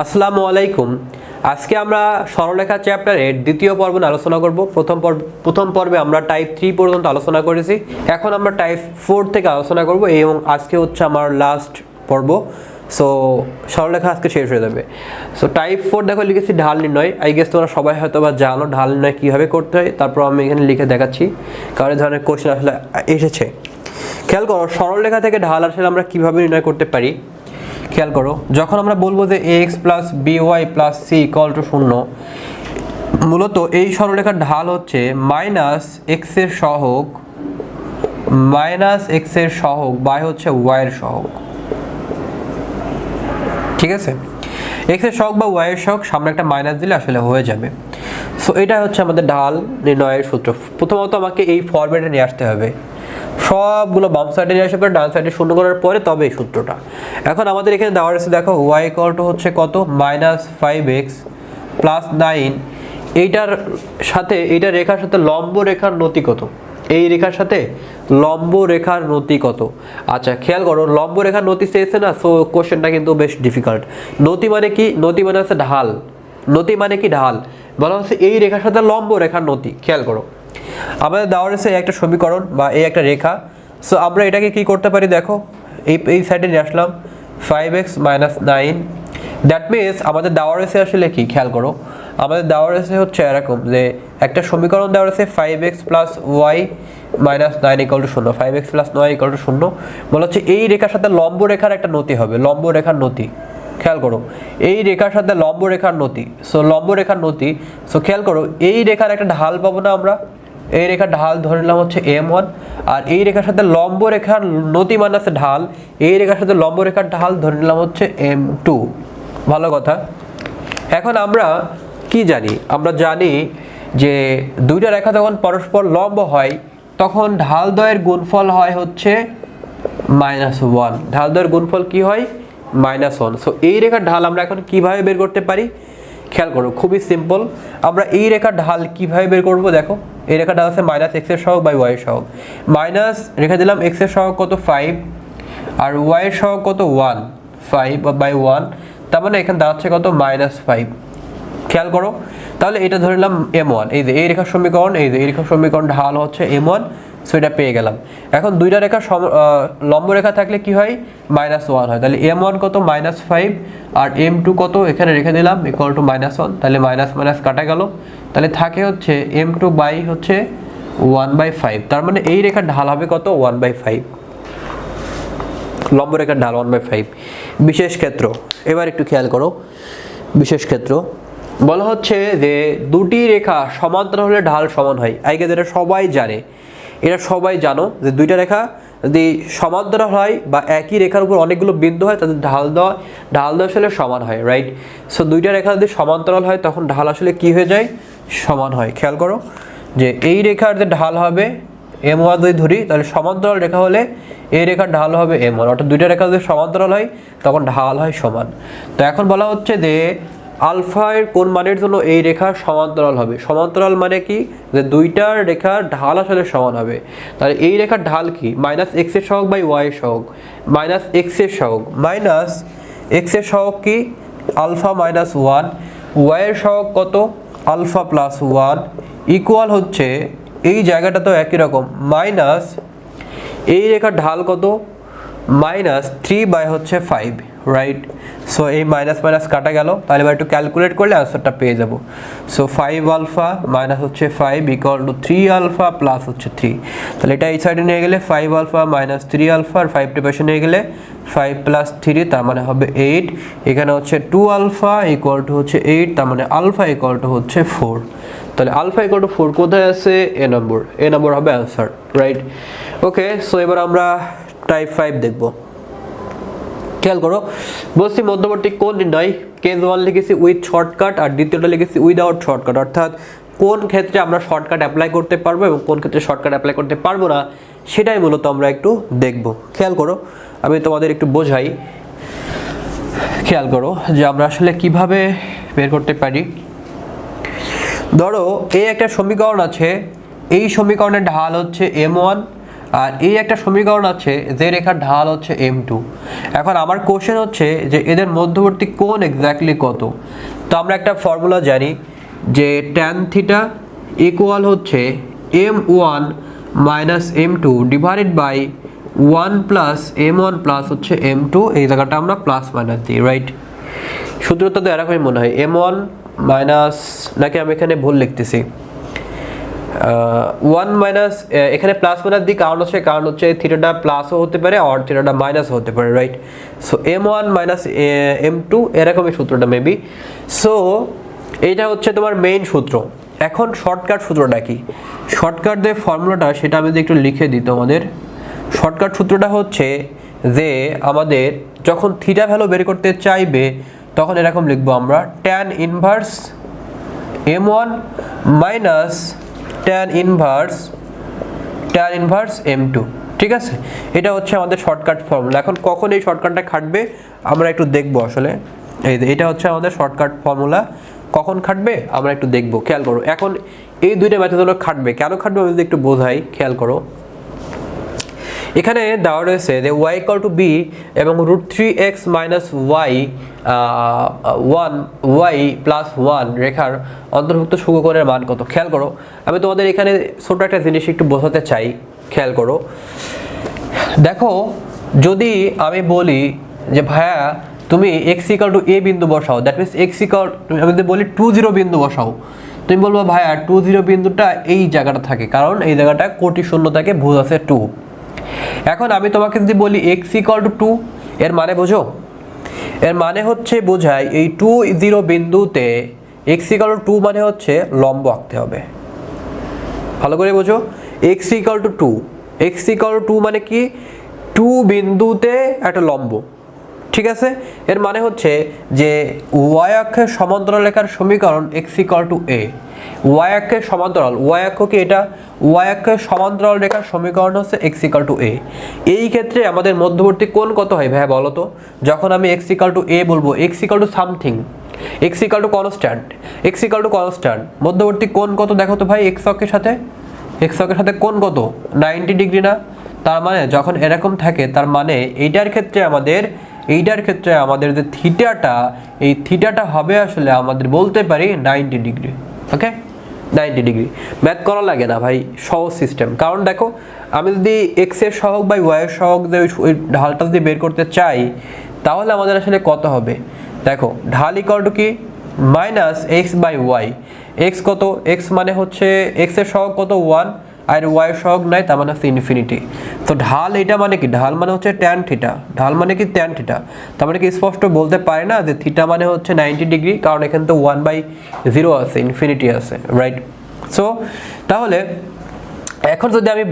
আসসালামু আলাইকুম। আজকে আমরা সরলরেখা চ্যাপ্টারের দ্বিতীয় পর্ব নিয়ে আলোচনা করব। প্রথম পর্বে আমরা টাইপ 3 পর্যন্ত আলোচনা করেছি। এখন আমরা টাইপ 4 থেকে আলোচনা করব এবং আজকে হচ্ছে আমার লাস্ট পর্ব। সো সরলরেখা আজকে শেষ হয়ে যাবে। সো টাইপ 4 দেখো লিখেছি ঢাল নির্ণয়। আই গেস তোমরা সবাই হয়তো বা জানো ঢাল নির্ণয় কীভাবে করতে হয়। তারপর আমি এখানে লিখে দেখাচ্ছি কারণ এই ধরনের কোশ্চেন আসলে এসেছে। খেয়াল করো সরলরেখা থেকে ঢাল আসলে আমরা কীভাবে নির্ণয় করতে পারি। খেয়াল করো যখন আমরা বলবো যে ax plus B Y plus C equal to 0, মূলত এই সরলরেখার ঢাল হচ্ছে মাইনাস এক্স এর সহগ বাই হচ্ছে ওয়াই এর সহগ। ঠিক আছে, এক্স এর সহগ বা ওয়াই এর সহগ সামনে একটা মাইনাস দিলে আসলে হয়ে যাবে। সো এটা হচ্ছে আমাদের ঢাল নির্ণয়ের সূত্র। প্রথমত আমাকে এই ফরম্যাটে নিয়ে আসতে হবে, সবগুলো বাম সাইডে নিয়ে আসে পরে ডান সাইডে শূন্য করার পরে তবে এই সূত্রটা। এখন আমাদের এখানে দেওয়া রয়েছে দেখো ওয়াই ইকুয়াল টু হচ্ছে কত -5x প্লাস 9। এইটার সাথে এইটা রেখার সাথে লম্ব রেখার নতি কত, এই রেখার সাথে লম্ব রেখার নতি কত। আচ্ছা খেয়াল করো লম্ব রেখার নতি চেয়েছে না, সো কোশ্চেনটা কিন্তু বেশ ডিফিকাল্ট। নতি মানে কি? নতি মানে হচ্ছে ঢাল। নতি মানে কি? ঢাল। বলা হচ্ছে এই রেখার সাথে লম্ব রেখার নতি। খেয়াল করো আমাদের দেওয়া রয়েছে একটা সমীকরণ বা এই একটা রেখা। সো আমরা এটাকে কি করতে পারি দেখো, এই সাইডে নিয়ে আসলাম 5x - 9। দ্যাট মিনস আমাদের দেওয়া রয়েছে আসলে কি, খেয়াল করো আমাদের দেওয়া রয়েছে হচ্ছে এরকম যে একটা সমীকরণ দেওয়া রয়েছে 5x plus Y minus 9 equal to 0, 5x plus 9 equal to 0। বলা হচ্ছে এই রেখার সাথে লম্ব রেখার একটা নতি হবে, লম্ব রেখার নতি। খেয়াল করো এই রেখার সাথে লম্ব রেখার নতি, সো লম্ব রেখার নতি। সো খেয়াল করো এই রেখার একটা ঢাল পাবো না আমরা, এই রেখার ঢাল ধরে নিলাম হচ্ছে m1, আর এই রেখার সাথে লম্ব রেখার নতি মানে আছে ঢাল, এই রেখার সাথে লম্ব রেখার ঢাল ধরে নিলাম হচ্ছে m2। ভালো কথা। এখন আমরা কি জানি? আমরা জানি যে দুইটা রেখা যখন পরস্পর লম্ব হয় তখন ঢাল দ্বয়ের গুণফল হয় হচ্ছে -1। ঢাল দ্বয়ের গুণফল কি হয়? -1। সো এই রেখার ঢাল আমরা এখন কিভাবে বের করতে পারি? খেয়াল করো খুবই সিম্পল। আমরা এই রেখার ঢাল কিভাবে বের করব দেখো, এই রেখার ঢাল আছে -x এর সহগ বাই y এর সহগ। মাইনাস রেখে দিলাম x এর সহগ কত 5 আর y এর সহগ কত 1, 5 বাই 1, তার মানে এখানে দাঁড়াচ্ছে কত -5। খেয়াল করো তাহলে এটা ধরে নিলাম m1। এই যে এই রেখার সমীকরণ, এই যে এই রেখার সমীকরণ ঢাল হচ্ছে m1। সো এটা পেয়ে গেলাম। এখন দুইটা রেখা লম্ব রেখা থাকলে কি হয়? -1 হয়। তাহলে m1 কত -5 আর m2 কত এখানে রেখে দিলাম ইকুয়াল টু -1। তাহলে মাইনাস মাইনাস কাটা গেল, তাহলে থাকে হচ্ছে m2 বাই হচ্ছে 1/5। তার মানে এই রেখার ঢাল হবে কত? 1/5। লম্ব রেখার ঢাল 1/5। বিশেষ ক্ষেত্র এবার একটু খেয়াল করো। বিশেষ ক্ষেত্র বলা হচ্ছে যে দুটি রেখা সমান্তরাল হলে ঢাল সমান হয়। আগে যেটা সবাই জানে, এটা সবাই জানো যে দুইটা রেখা যদি সমান্তরাল হয় বা একই রেখার উপর অনেকগুলো বিন্দু হয় তাদের ঢাল দেওয়া আসলে সমান হয়, রাইট? সো দুইটা রেখা যদি সমান্তরাল হয় তখন ঢাল আসলে কি হয়ে যায়? সমান হয়। খেয়াল করো যে এই রেখার যে ঢাল হবে m1 যদি ধরি তাহলে সমান্তরাল রেখা হলে এই রেখার ঢাল হবে m1, অর্থাৎ দুইটা রেখা যদি সমান্তরাল হয় তখন ঢাল হয় সমান। তো এখন বলা হচ্ছে যে আলফা এর কোন মানের জন্য এই রেখা সমান্তরাল হবে। সমান্তরাল মানে কি? যে দুইটার রেখার ঢাল আসলে সমান হবে। তাহলে এই রেখার ঢাল কি? -x এর সহগ বাই y এর সহগ। -x এর সহগ -x এর সহগ কি? আলফা -1, y এর সহগ কত? আলফা প্লাস 1 ইকুয়াল হচ্ছে এই জায়গাটা তো একই রকম মাইনাস এই রেখার ঢাল কত? -3 বাই হচ্ছে 5, রাইট? সো এই মাইনাস মাইনাস কাটা গেল, তাহলে এবার একটু ক্যালকুলেট করলে আনসারটা পেয়ে যাব। সো 5 আলফা মাইনাস হচ্ছে 5 ইকুয়াল টু 3 আলফা প্লাস হচ্ছে 3। তাহলে এটা এই সাইডে নিয়ে গেলে 5 আলফা মাইনাস 3 আলফা আর 5 টি পাশে নিয়ে গেলে 5 প্লাস 3 তার মানে হবে 8। এখানে হচ্ছে 2 আলফা ইকুয়াল টু হচ্ছে 8, তার মানে আলফা ইকুয়াল টু হচ্ছে 4। তাহলে আলফা ইকুয়াল টু 4 কোথায় আছে? এ নম্বর হবে আনসার, রাইট? ওকে, সো এবার আমরা টাইপ 5 দেখব। খেয়াল করো বলছি মধ্যবর্তী কোণ নির্ণয়। কেস 1 লিখেছি উইথ শর্টকাট আর দ্বিতীয়টা লিখেছি উইদাউট শর্টকাট, অর্থাৎ কোন ক্ষেত্রে আমরা শর্টকাট অ্যাপ্লাই করতে পারবো এবং কোন ক্ষেত্রে শর্টকাট অ্যাপ্লাই করতে পারবো না সেটাই মূলত আমরা একটু দেখব। খেয়াল করো আমি তোমাদের একটু বোঝাই। খেয়াল করো যে আমরা আসলে কিভাবে বের করতে পারি। ধরো এই একটা সমীকরণ আছে, এই সমীকরণের ঢাল হচ্ছে m1 আর এই একটা সমীকরণ আছে যে রেখার ঢাল হচ্ছে m2। এখন আমার কোশ্চেন হচ্ছে যে এদের মধ্যবর্তী কোণ এক্স্যাক্টলি কত। তো আমরা একটা ফর্মুলা জানি যে tan থিটা ইকুয়াল হচ্ছে m1 minus m2 divided by 1 plus m1 plus হচ্ছে m2, এই জায়গাটা আমরা প্লাস মাইনাস দিই, রাইট। সূত্রটা তো এরকমই মনে হয়, m1 মাইনাস, নাকি আমি এখানে ভুল লিখতেছি, 1 মাইনাস, এখানে প্লাস মাইনাস দিই কারণ হচ্ছে থিটাটা প্লাসও হতে পারে আর থিটাটা মাইনাসও হতে পারে, right. So m1 minus m2 এরকমই সূত্রটা মেবি। সো এইটা হচ্ছে তোমার মেইন সূত্র। এখন শর্টকাট সূত্রটা কি, শর্টকাট যে ফর্মুলাটা সেটা আমি যদি একটু লিখে দিই তোমাদের। শর্টকাট সূত্রটা হচ্ছে যে আমাদের যখন থিটা ভ্যালু বের করতে চাইবে তখন এরকম লিখবো আমরা tan inverse m1 minus tan inverse m2, ঠিক আছে। এটা হচ্ছে আমাদের শর্টকাট ফর্মুলা। এখন কখন এই শর্টকাটটা খাটবে আমরা একটু দেখবো আসলে। এই যে এটা হচ্ছে আমাদের শর্টকাট ফর্মুলা, কখন খাটবে আমরা একটু দেখবো, খেয়াল করো। এখন এই দুইটা মেথড হলো খাটবে, কেন খাটবে আমি যদি একটু বোঝাই, খেয়াল করো। এখানে দেওয়া রয়েছে যে y ইকুয়াল টু b এবং √3x মাইনাস y প্লাস 1 রেখার অন্তর্ভুক্ত শুভকোণের মান কত। খেয়াল করো, আমি তোমাদের এখানে ছোট একটা জিনিস একটু বোঝাতে চাই, খেয়াল করো। দেখো, যদি আমি বলি যে ভাইয়া তুমি x ইকুয়াল টু a বিন্দু বসাও, দ্যাট মিনস x ইকুয়াল, আমি যদি বলি 2 0 বিন্দু বসাও, তুমি বলবো ভাইয়া 2 0 বিন্দুটা এই জায়গাটা থাকে, কারণ এই জায়গাটা কোটি শূন্য থাকে, ভুজ আছে 2। এখন আমি তোমাকে যদি বলি x ইকুয়াল টু 2, এর মানে বোঝো, এর মানে হচ্ছে বোঝায় এই 2 0 বিন্দুতে x ইকুয়াল টু 2 মানে হচ্ছে লম্ব আঁকতে হবে। ভালো করে বোঝো, x equal two 2, x equal two 2 মানে কি 2 বিন্দুতে একটা লম্ব, ঠিক আছে। এর মানে হচ্ছে যে y অক্ষের সমান্তরাল রেখার সমীকরণ x equal to a, y অক্ষের সমান্তরাল, y অক্ষ কি এটা, y অক্ষের সমান্তরাল রেখার সমীকরণ হচ্ছে x ইকুয়াল টু a। এই ক্ষেত্রে আমাদের মধ্যবর্তী কোণ কত হয় ভাই বলো তো। যখন আমি x ইকুয়াল টু a বলবো, x equal to something, x equal to constant, x equal to constant, মধ্যবর্তী কোণ কত দেখো তো ভাই, x অক্ষের সাথে কোণ কত, 90 ডিগ্রি না। তার মানে যখন এরকম থাকে, তার মানে এইটার ক্ষেত্রে আমাদের যে থিটাটা, এই থিটাটা হবে আসলে আমাদের বলতে পারি 90 ডিগ্রি। ওকে, 90 ডিগ্রি, ম্যাথ করা লাগে না ভাই, সহজ সিস্টেম। কারণ দেখো, আমি যদি এক্স এর সহগ বাই ওয়াই এর সহগ ওই ঢালটা যদি বের করতে চাই, তাহলে আমাদের আসলে কত হবে। দেখো, ঢাল ইকুয়াল টু কি minus X by Y. X কত, এক্স মানে হচ্ছে এক্স এর সহগ কত 1, আর ওয়াই এর সহগ নাই, তার মানে হচ্ছে ইনফিনিটি। তো ঢাল এটা মানে কি, ঢাল মানে হচ্ছে ট্যান থিটা, ঢাল মানে কি ট্যান থিটা। তার মানে কি স্পষ্ট বলতে পারে না যে থিটা মানে হচ্ছে 90 ডিগ্রি, কারণ এখানে তো 1/0 আছে, ইনফিনিটি আছে, রাইট। সো তাহলে এখন যদি আমি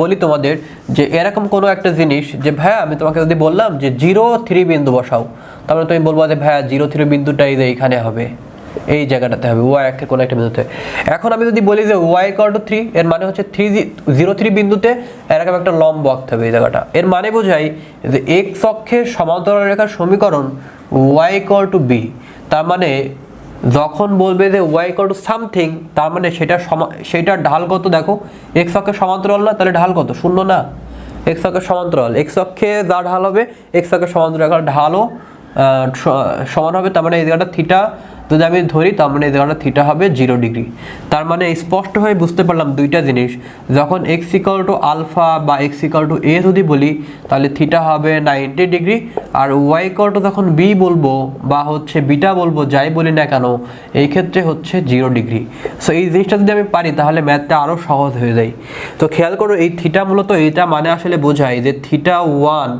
বলি তোমাদের যে এরকম কোনো একটা জিনিস, যে ভাইয়া আমি তোমাকে যদি বললাম যে 0 3 বিন্দু বসাও, তাহলে তুমি বলবো যে ভাইয়া 0 3 বিন্দুটা এই যে এখানে হবে, এই জায়গাটাতে হবে, ওয়াই এর কোনো একটা বিন্দুতে। এখন আমি যদি বলি যে y ইকুয়াল টু 3, এর মানে হচ্ছে 0 3 বিন্দুতে এরকম একটা লম্ব আঁকতে হবে এই জায়গাটা। এর মানে বোঝাই যে x অক্ষের সমান্তরাল রেখার সমীকরণ y ইকুয়াল টু b। তার মানে যখন বলবে যে y ইকুয়াল টু সামথিং, তার মানে সেটার ঢাল কত দেখো, x অক্ষের সমান্তরাল না, তাহলে ঢাল কত, শূন্য না। x অক্ষের সমান্তরাল, x অক্ষে যা ঢাল হবে x অক্ষের সমান্তরাল ঢালও সমান হবে। তার মানে এই জায়গাটা থিটা যদি আমি ধরি, তার মানে এই জায়গাটা থিটা হবে 0 ডিগ্রি। তার মানে স্পষ্ট হয়ে বুঝতে পারলাম দুইটা জিনিস, যখন x ইকুয়াল টু আলফা বা x ইকুয়াল টু a যদি বলি, তাহলে থিটা হবে 90 ডিগ্রি, আর y ইকুয়াল টু যখন b বলবো বা হচ্ছে বিটা বলবো, যাই বলি না কেন, এই ক্ষেত্রে হচ্ছে 0 ডিগ্রি। সো এই জিনিসটা যদি আমি পারি, তাহলে ম্যাথটা আরও সহজ হয়ে যায়। তো খেয়াল করো, এই থিটা মূলত এইটা মানে আসলে বোঝায় যে থিটা 1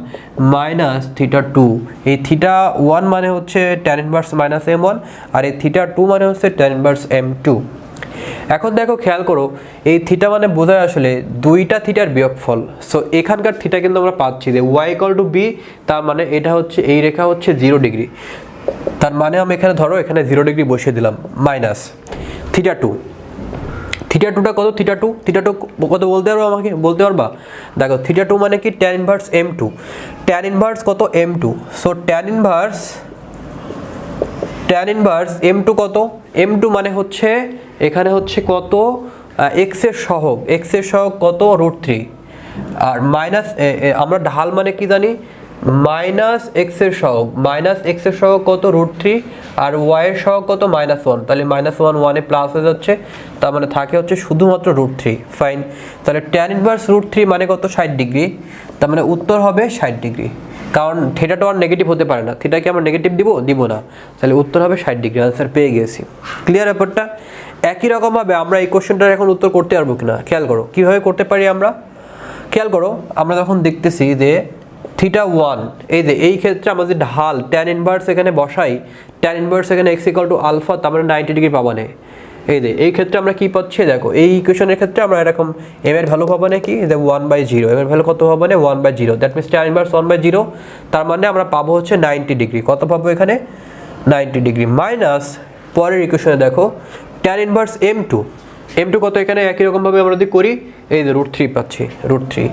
মাইনাস থিটা 2। এই থিটা 1 মানে হচ্ছে tan ইনভার্স মাইনাস m1, আর এই থিটা 2 মানে হচ্ছে tan ইনভার্স m2। এখন দেখো, খেয়াল করো, এই থিটা মানে বোঝায় আসলে দুইটা থিটার বিয়োগফল। সো এখানকার থিটা কিন্তু আমরা পাচ্ছি যে y ইকুয়াল টু b, তার মানে এটা হচ্ছে এই রেখা হচ্ছে 0 ডিগ্রি। তার মানে আমি এখানে ধরো এখানে 0 ডিগ্রি বসিয়ে দিলাম, মাইনাস থিটা 2। থিটা 2টা কত, থিটা 2 কত বলতে পারবো, আমাকে বলতে পারবা। দেখো, থিটা 2 মানে কি tan inverse m2, tan inverse কত m2। So tan inverse m2 কত, m2 মানে হচ্ছে এখানে হচ্ছে কত, x এর সহগ কত √3। আর মাইনাস আমরা ঢাল মানে কি জানি, মাইনাস এক্স এর সহগ, মাইনাস এক্স এর সহগ কত √3 আর ওয়াই এর সহগ কত -1, তাহলে -1 1 এ প্লাস হয়ে যাচ্ছে, তার মানে থাকে হচ্ছে শুধুমাত্র √3। ফাইন, তাহলে tan ইনভার্স √3 মানে কত 60 ডিগ্রি, তার মানে উত্তর হবে 60 ডিগ্রি, কারণ থিটাটা আর নেগেটিভ হতে পারে না, থিটাকে আমরা নেগেটিভ দিব না, তাহলে উত্তর হবে 60 ডিগ্রি। আনসার পেয়ে গেছি। ক্লিয়ার ব্যাপারটা? একই রকমভাবে আমরা এই কোশ্চেনটার এখন উত্তর করতে পারবো কিনা খেয়াল করো, কিভাবে করতে পারি আমরা খেয়াল করো। আমরা যখন দেখতেছি যে θ1, এই যে এই ক্ষেত্রে আমরা যে ঢাল tan ইনভার্স এখানে বসাই, tan ইনভার্স এখানে x = আলফা, তার মানে 90 ডিগ্রি পাবো না। এই যে এই ক্ষেত্রে আমরা কি পাচ্ছি দেখো, এই ইকুয়েশনের ক্ষেত্রে আমরা এরকম m এর ভ্যালু পাবো না কি, যে 1/0, m এর ভ্যালু কত পাবো না 1/0, দ্যাট মিন্স tan ইনভার্স 1/0, তার মানে আমরা পাবো হচ্ছে 90 ডিগ্রি। কত পাবো এখানে 90 ডিগ্রি, মাইনাস পরের ইকুয়েশনে দেখো tan ইনভার্স m2 কত, এখানে একই রকম ভাবে আমরা যদি করি এই যে √3 পাচ্ছি, √3,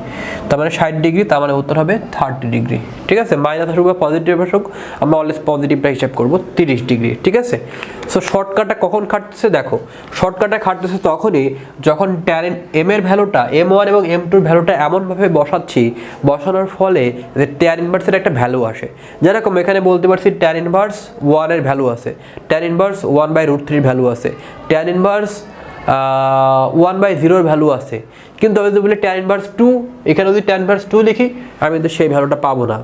তার মানে 60 ডিগ্রি, তার মানে উত্তর হবে 30 ডিগ্রি। ঠিক আছে, মাইনাস আসুক বা পজিটিভ আসুক আমরা অলওয়েজ পজিটিভটা হিসাব করব 30 ডিগ্রি। ঠিক আছে, সো শর্টকাটটা কখন খাটতেছে দেখো, শর্টকাটটা খাটতেছে তখনই যখন tan m এর ভ্যালুটা m1 এবং m2 এর ভ্যালুটা এমনভাবে বসানোর ফলে যে tan ইনভার্সের একটা ভ্যালু আসে। যেরকম এখানে বলতে পারছি tan ইনভার্স 1 এর ভ্যালু আছে, tan ইনভার্স 1/√3 এর ভ্যালু আছে, tan ইনভার্স 1/0 এর ভ্যালু আছে, কিন্তু আমি যদি বলি tan ইনভার্স 2, এখানে যদি tan ইনভার্স 2 লিখি আমি কিন্তু সেই ভ্যালুটা পাবো না,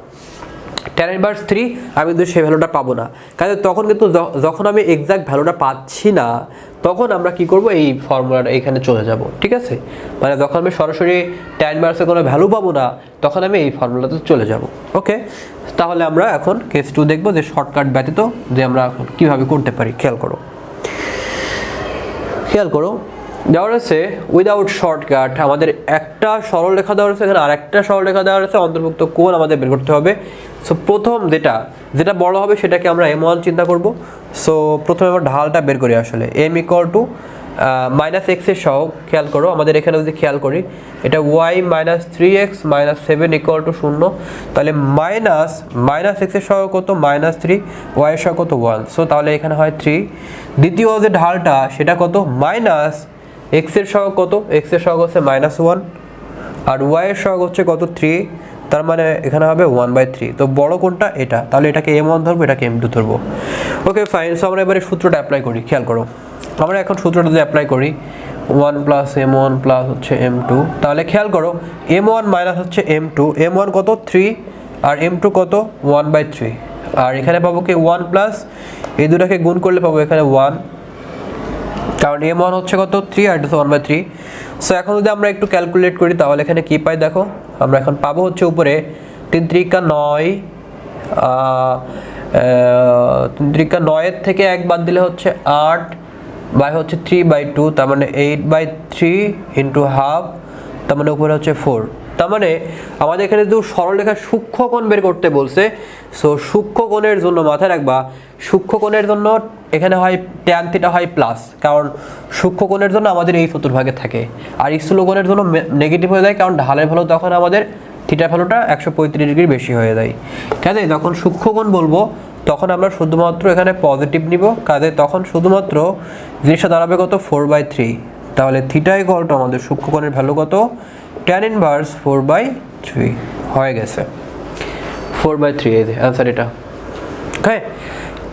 tan ইনভার্স 3 আমি কিন্তু সেই ভ্যালুটা পাবো না। কারণ তখন কিন্তু যখন আমি এক্সাক্ট ভ্যালুটা পাচ্ছি না তখন আমরা কি করব, এই ফর্মুলাটা এখানে চলে যাব। ঠিক আছে, মানে যখন আমি সরাসরি tan ইনভার্সের কোনো ভ্যালু পাবো না তখন আমি এই ফর্মুলাতে চলে যাব। ওকে, তাহলে আমরা এখন কেস 2 দেখব যে শর্টকাট ব্যতীত যে আমরা এখন কিভাবে করতে পারি। খেয়াল করো দেওয়া রয়েছে উইদাউট শর্টকাট, আমাদের একটা সরলরেখা দেওয়া রয়েছে, এখানে আরেকটা সরলরেখা দেওয়া রয়েছে, অন্তর্ভুক্ত কোণ আমাদের বের করতে হবে। সো প্রথম যেটা বড় হবে সেটাকে আমরা m1 চিন্তা করব। সো প্রথমে আমরা ঢালটা বের করি, আসলে m = -x এর সহগ। খেয়াল করো আমাদের এখানে যদি খেয়াল করি এটা y - 3x - 7 = 0, তাহলে -x এর সহগ কত -3, y এর সহগ কত 1, সো তাহলে এখানে হয় 3। দ্বিতীয় যে ঢালটা সেটা কত, x এর সহগ কত, x এর সহগ হচ্ছে -1 আর y এর সহগ হচ্ছে কত 3, তার মানে এখানে হবে 1/3। তো বড় কোনটা এটা, তাহলে এটাকে m1 ধরবো, এটাকে m2 ধরবো। ওকে ফাইন, সো আমরা এবারে সূত্রটা অ্যাপ্লাই করি। খেয়াল করো আমরা এখন সূত্রটা যদি অ্যাপ্লাই করি 1 + m1 + হচ্ছে m2, তাহলে খেয়াল করো m1 - হচ্ছে m2, m1 কত 3 আর m2 কত 1/3, আর এখানে পাবো কি 1 প্লাস এই দুটাকে গুণ করলে পাবো এখানে 1, কারণ m1 হচ্ছে কত 3 আর এটা 1/3। সো এখন যদি আমরা একটু ক্যালকুলেট করি তাহলে এখানে কি পাই দেখো, আমরা এখন পাবো হচ্ছে উপরে 3 × 9, 3 × 9 এর থেকে 1 বাদ দিলে হচ্ছে 8 বাই হচ্ছে 3/2, তার মানে 8/3 × হাফ, তার মানে উপরে হচ্ছে 4। তার মানে আমাদের এখানে যদি সরলরেখার সূক্ষ্মকোণ বের করতে বলছে, সো সূক্ষ্মকোণের জন্য মাথায় রাখবা, সূক্ষ্মকোণের জন্য এখানে হয় tan θ হয় প্লাস, কারণ সূক্ষ্মকোণের জন্য আমাদের এই চতুর্ভাগে থাকে, আর স্থূলকোণের জন্য নেগেটিভ হয়ে যায়, কারণ ঢালের ভ্যালু তখন আমাদের থিটা ভ্যালুটা 135 ডিগ্রি বেশি হয়ে যায়। কাজে যখন সূক্ষ্মকোণ বলবো তখন আমরা শুধুমাত্র এখানে পজিটিভ নিব, কাজে তখন শুধুমাত্র জিনিসটা দাঁড়াবে কত 4/3, তাহলে থিটা = আমাদের সূক্ষ্মকোণের ভ্যালু কত tan ইনভার্স 4/3 হয়ে গেছে, 4/3 এই যে অ্যান্সার এটা। ওকে,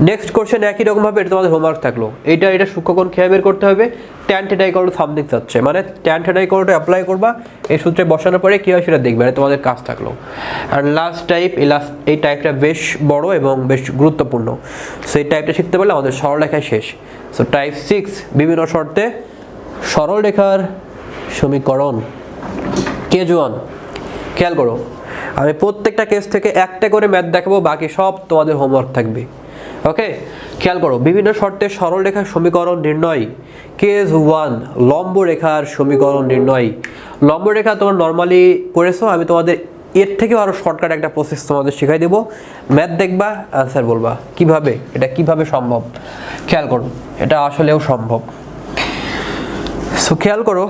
নেক্সট কোশ্চেন একই রকম ভাবে এটা তোমাদের হোমওয়ার্ক থাকলো, এটা সূক্ষ্মকোণ খেয়ে বের করতে হবে, tan θ = সামথিং যাচ্ছে, মানে tan θ = অ্যাপ্লাই করবা, এই সূত্রে বসানোর পরে কি হয় সেটা দেখবে, এটা তোমাদের কাজ থাকলো। আর লাস্ট টাইপ, এই টাইপটা বেশ বড় এবং বেশ গুরুত্বপূর্ণ, সো এই টাইপটা শিখতে পারলে আমাদের সরলরেখায় শেষ। সো টাইপ 6 বিভিন্ন শর্তে সরলরেখার সমীকরণ, কেস 1। খেয়াল করো আমি প্রত্যেকটা কেস থেকে একটা করে ম্যাথ দেখাবো, বাকি সব তোমাদের হোমওয়ার্ক থাকবে। ওকে, খেয়াল করো বিভিন্ন শর্তে সরলরেখার সমীকরণ নির্ণয়। কেস 1 লম্ব রেখার সমীকরণ নির্ণয়। লম্ব রেখা তোমরা নর্মালি করেছো, আমি তোমাদের এর থেকেও আরো শর্টকাট একটা প্রসেস তোমাদের শেখাই দেবো, ম্যাথ দেখবা আনসার বলবা কিভাবে, এটা কিভাবে সম্ভব। খেয়াল করো এটা আসলেও সম্ভব। সো খেয়াল করো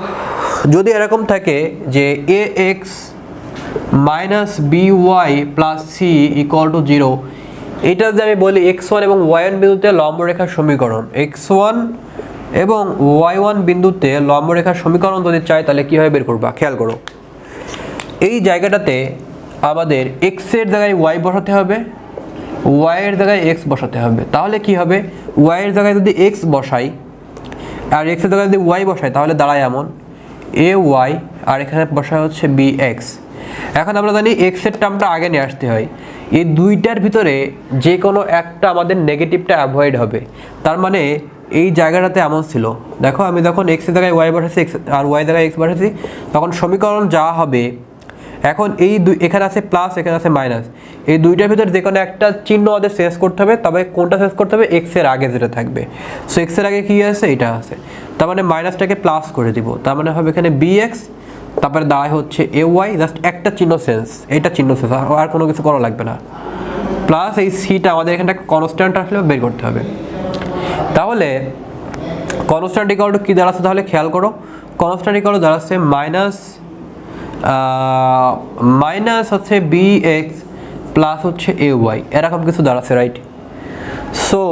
যদি এরকম থাকে যে ax - by + c = 0, এটা যদি আমি বলি x1 এবং y1 বিন্দুতে লম্বরেখার সমীকরণ, x1 এবং y1 বিন্দুতে লম্বরেখার সমীকরণ যদি চাই তাহলে কিভাবে বের করবা। খেয়াল করো এই জায়গাটাতে আমাদের এক্স এর জায়গায় ওয়াই বসাতে হবে, ওয়াই এর জায়গায় এক্স বসাতে হবে। তাহলে কি হবে, ওয়াই এর জায়গায় যদি এক্স বসাই আর এক্স এর জায়গায় যদি ওয়াই বসাই তাহলে দাঁড়ায় এমন এ ওয়াই, আর এখানে বসা হচ্ছে বি এক্স। এখন আমরা জানি এক্স এর টার্মটা আগে নিয়ে আসতে হয়, এই দুইটার ভিতরে যে কোনো একটা আমাদের নেগেটিভটা অ্যাভয়েড হবে। তার মানে এই জায়গাটাতে এমন ছিল, দেখো আমি যখন এক্স এর জায়গায় ওয়াই বসাচ্ছি আর ওয়াই জায়গায় এক্স বসাচ্ছি তখন সমীকরণ যা হবে, এখন এই এখানে আছে প্লাস এখানে আছে মাইনাস, এই দুইটার ভিতরে যে কোনো একটা চিহ্ন আমাদের চেঞ্জ করতে হবে। তবে কোনটা চেঞ্জ করতে হবে, এক্স এর আগে যেটা থাকবে। সো এক্স এর আগে কি আছে, এটা আছে, তার মানে মাইনাসটাকে প্লাস করে দিব, তার মানে হবে এখানে বি এক্স, তারপরে দাঁড়ায় হচ্ছে এ ওয়াই, জাস্ট একটা চিহ্ন চেঞ্জ, এটা চিহ্ন চেঞ্জ, আর কোনো কিছু করা লাগবে না। প্লাস এই সিটা আমাদের এখানে কনস্ট্যান্ট আসলে বের করতে হবে। তাহলে কনস্ট্যান্ট ইকুয়াল টু কী দাঁড়াচ্ছে, তাহলে খেয়াল করো, কনস্ট্যান্ট ইকুয়াল টু দাঁড়াচ্ছে মাইনাস হচ্ছে বি এক্স প্লাস হচ্ছে এ ওয়াই, এরকম কিছু দাঁড়াচ্ছে, রাইট? সো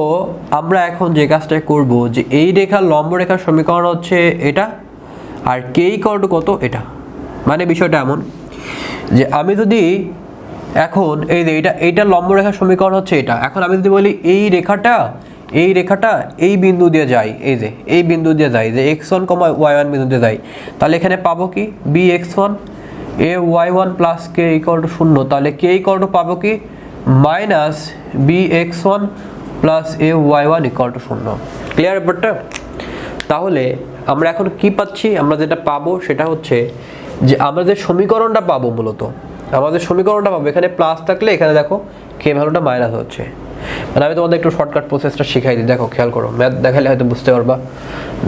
আমরা এখন যে কাজটা করব, যে এই রেখার লম্ব রেখার সমীকরণ হচ্ছে এটা, আর কে ইকুয়াল টু কত, এটা। মানে বিষয়টা এমন যে আমি যদি এখন এই যে এইটা লম্ব রেখার সমীকরণ হচ্ছে এটা, এখন আমি যদি বলি এই রেখাটা এই বিন্দু দিয়ে যায়, এই যে এই বিন্দু দিয়ে যায়, যে x1, y1 বিন্দু দিয়ে যায়, তাহলে এখানে পাবো কি bx1 a y1 plus k equal to 0। তাহলে k ইকুয়াল টু পাবো কি minus bx1 plus a y1 equal to 0। Clear ব্যাপারটা? তাহলে আমরা এখন কি পাচ্ছি, আমরা যেটা পাবো সেটা হচ্ছে যে আমরা যে সমীকরণটা পাবো, মূলত আমাদের সমীকরণটা পাবো, এখানে প্লাস থাকলে এখানে দেখো k ভ্যালুটা মাইনাস হচ্ছে। মানে আমি তোমাদের একটু শর্টকাট প্রসেসটা শিখাই দিই, দেখো খেয়াল করো, ম্যাথ দেখালে হয়তো বুঝতে পারবা।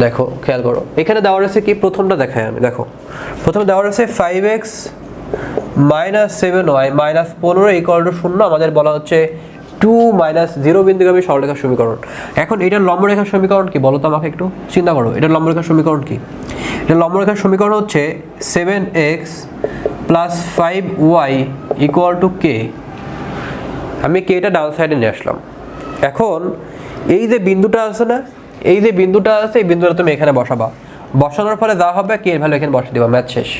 দেখো খেয়াল করো, এখানে দেওয়া রয়েছে কি, প্রথমটা দেখাই আমি, দেখো প্রথমে দেওয়া রয়েছে 5x minus 7y minus 15 equal to 0। আমাদের বলা হচ্ছে 2 মাইনাস 0 বিন্দুগামী সরলরেখার সমীকরণ। এখন এটার লম্বরেখার সমীকরণ কি বলো তো আমাকে একটু চিন্তা করো, এটার লম্বরেখার সমীকরণ কি? এটার লম্বরেখার সমীকরণ হচ্ছে 7x plus 5y equal to k। আমি কেটা ডান সাইডে নিয়ে আসলাম। এখন এই যে বিন্দুটা আছে না, এই যে বিন্দুটা আছে, এই বিন্দুটা তুমি এখানে বসাবা, বসানোর পরে যা হবে কে এর ভ্যালু এখানে বসিয়ে দিবা, ম্যাথ শেষ,